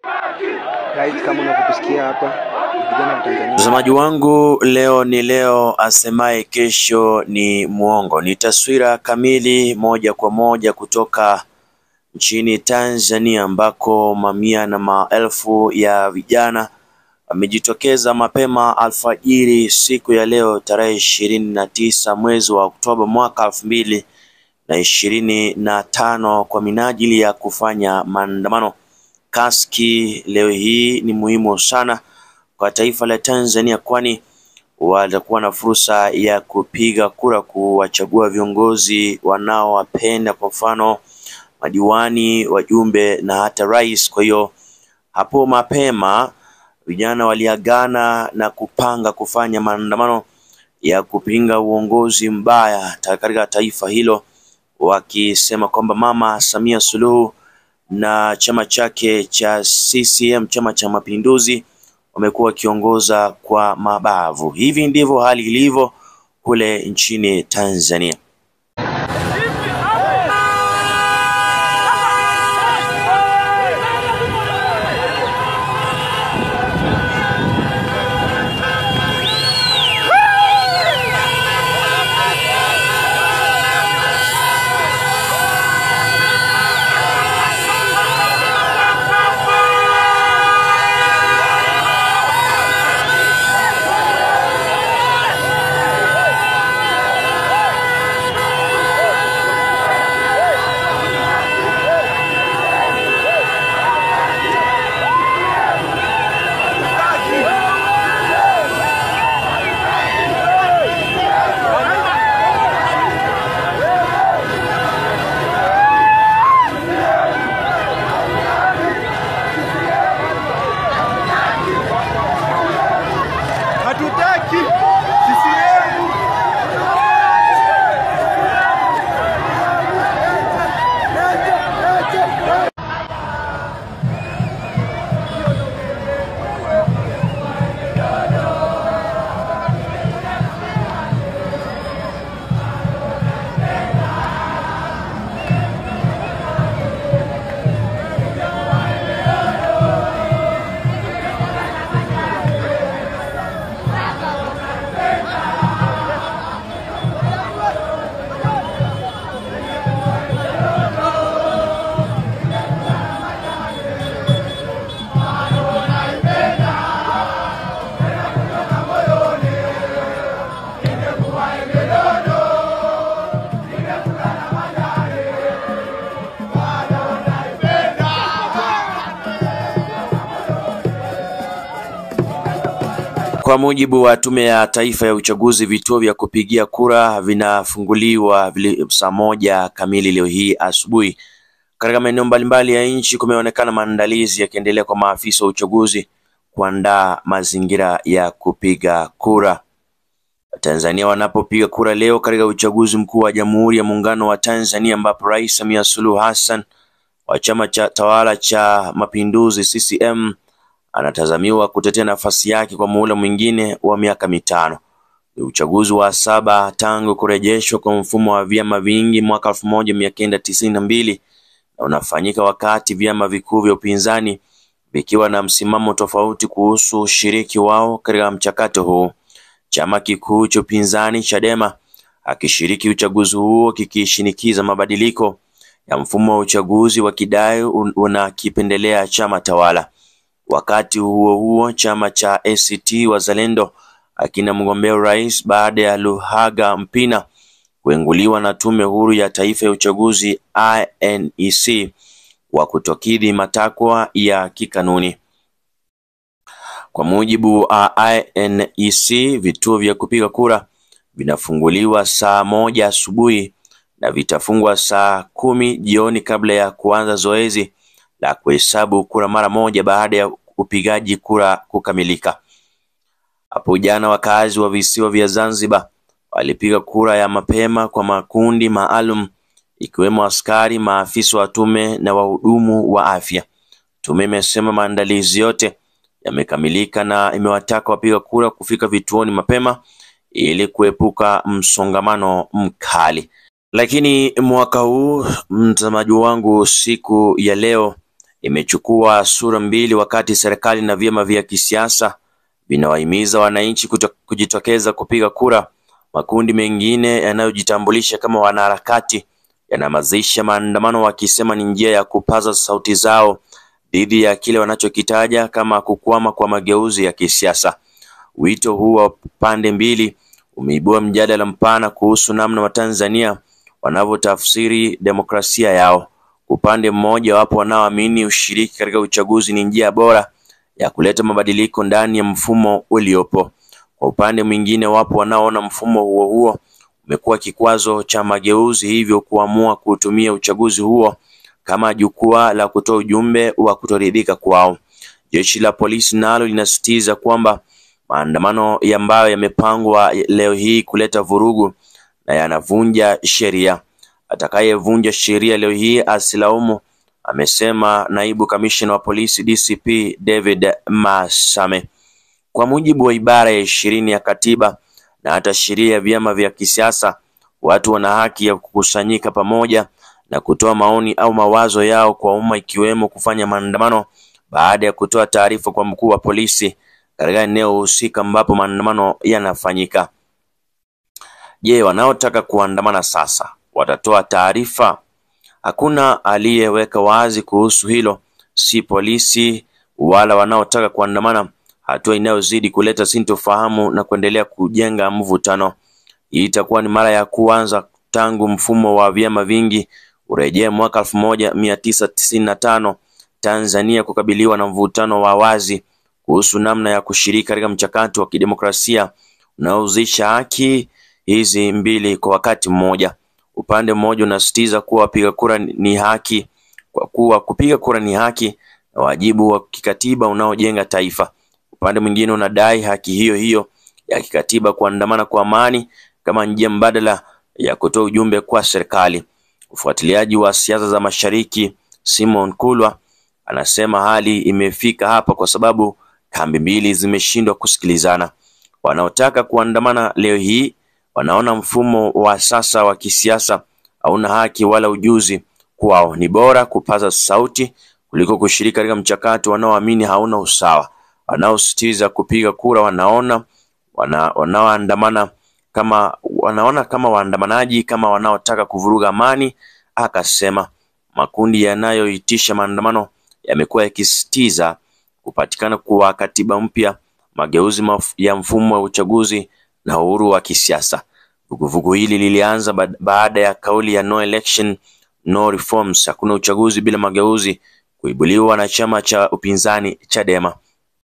Guys, kama unakusikia hapa vijana wa Tanzania. Mtazamaji wangu, leo ni leo, asemaye kesho ni muongo. Ni taswira kamili moja kwa moja kutoka nchini Tanzania, ambako mamia na maelfu ya vijana wamejitokeza mapema alfajiri siku ya leo tarehe 29 mwezi wa Oktoba mwaka 2025 kwa minajili ya kufanya maandamano. Kaski leo hii ni muhimu sana kwa taifa la Tanzania, kwani watakuwa na fursa ya kupiga kura kuwachagua viongozi wanaowapenda, kwa mfano madiwani, wajumbe na hata rais. Kwa hiyo hapo mapema vijana waliagana na kupanga kufanya maandamano ya kupinga uongozi mbaya katika taifa hilo, wakisema kwamba Mama Samia Suluhu na chama chake cha CCM, Chama cha Mapinduzi, wamekuwa wakiongoza kwa mabavu. Hivi ndivyo hali ilivyo kule nchini Tanzania. Kwa mujibu wa Tume ya Taifa ya Uchaguzi, vituo vya kupigia kura vinafunguliwa saa 1 kamili leo hii asubuhi. Katika maeneo mbalimbali ya nchi kumeonekana maandalizi yakiendelea kwa maafisa wa uchaguzi kuandaa mazingira ya kupiga kura. Tanzania wanapopiga kura leo katika uchaguzi mkuu wa Jamhuri ya Muungano wa Tanzania, ambapo Rais Samia Suluhu Hassan wa chama cha tawala cha Mapinduzi CCM anatazamiwa kutetea nafasi yake kwa muhula mwingine wa miaka 5. Ni uchaguzi wa 7 tangu kurejeshwa kwa mfumo wa vyama vingi mwaka 1992, na unafanyika wakati vyama vikuu vya upinzani vikiwa na msimamo tofauti kuhusu ushiriki wao katika mchakato huu. Chama kikuu cha upinzani Chadema akishiriki uchaguzi huo kikishinikiza mabadiliko ya mfumo wa uchaguzi wa kidai unakipendelea chama tawala. Wakati huo huo, chama cha ACT Wazalendo akina mgombea urais baada ya Luhaga Mpina kuenguliwa na Tume Huru ya Taifa ya Uchaguzi INEC wa kutokidhi matakwa ya kikanuni. Kwa mujibu wa INEC, vituo vya kupiga kura vinafunguliwa saa 1 asubuhi na vitafungwa saa 10 jioni kabla ya kuanza zoezi la kuhesabu kura mara moja baada ya upigaji kura kukamilika. Hapo jana wakazi wa visiwa vya Zanzibar walipiga kura ya mapema kwa makundi maalum, ikiwemo askari, maafisa wa tume na wahudumu wa afya. Tume imesema maandalizi yote yamekamilika na imewataka wapiga kura kufika vituoni mapema ili kuepuka msongamano mkali. Lakini mwaka huu, mtazamaji wangu, siku ya leo imechukua sura mbili, wakati serikali na vyama vya kisiasa vinawahimiza wananchi kujitokeza kupiga kura. Makundi mengine yanayojitambulisha kama wanaharakati yanamazisha maandamano, wakisema ni njia ya kupaza sauti zao dhidi ya kile wanachokitaja kama kukwama kwa mageuzi ya kisiasa. Wito huu wa pande mbili umeibua mjadala mpana kuhusu namna Watanzania wanavyotafsiri demokrasia yao. Upande mmoja, wapo wanaoamini ushiriki katika uchaguzi ni njia bora ya kuleta mabadiliko ndani ya mfumo uliopo. Kwa upande mwingine, wapo wanaoona mfumo huo umekuwa kikwazo cha mageuzi, hivyo kuamua kutumia uchaguzi huo kama jukwaa la kutoa ujumbe wa kutoridhika kwao. Jeshi la polisi nalo linasisitiza kwamba maandamano ambayo yamepangwa leo hii kuleta vurugu na yanavunja sheria. Atakayevunja sheria leo hii asilaumu, amesema naibu kamishna wa polisi DCP David Masame. Kwa mujibu wa ibara ya 20 ya katiba na hata sheria ya vyama vya kisiasa, watu wana haki ya kukusanyika pamoja na kutoa maoni au mawazo yao kwa umma, ikiwemo kufanya maandamano baada ya kutoa taarifa kwa mkuu wa polisi katika eneo husika ambapo maandamano yanafanyika. Je, wanaotaka kuandamana sasa watatoa taarifa? Hakuna aliyeweka wazi kuhusu hilo, si polisi wala wanaotaka kuandamana, hatua inayozidi kuleta sintofahamu na kuendelea kujenga mvutano. Hii itakuwa ni mara ya kwanza tangu mfumo wa vyama vingi urejea mwaka 1995 Tanzania kukabiliwa na mvutano wa wazi kuhusu namna ya kushiriki katika mchakato wa kidemokrasia unaohusisha haki hizi mbili kwa wakati mmoja. Upande mmoja unasisitiza kuwa kupiga kura ni haki, kwa kuwa kupiga kura ni haki na wajibu wa kikatiba unaojenga taifa. Upande mwingine unadai haki hiyo hiyo ya kikatiba kuandamana kwa amani kama njia mbadala ya kutoa ujumbe kwa serikali. Ufuatiliaji wa siasa za Mashariki Simon Kulwa anasema hali imefika hapa kwa sababu kambi mbili zimeshindwa kusikilizana. Wanaotaka kuandamana leo hii wanaona mfumo wa sasa wa kisiasa hauna haki wala ujuzi kwao. Ni bora kupaza sauti kuliko kushiriki katika mchakato wanaoamini hauna usawa. Wanaositiza kupiga kura wanaoandamana kama waandamanaji, kama wanaotaka kuvuruga amani. Akasema makundi yanayoitisha maandamano yamekuwa yakisisitiza kupatikana kwa katiba mpya, mageuzi ya mfumo wa uchaguzi na uhuru wa kisiasa. Vuguvugu hili lilianza baada ya kauli ya no election no reforms, hakuna uchaguzi bila mageuzi, kuibuliwa na chama cha upinzani Chadema.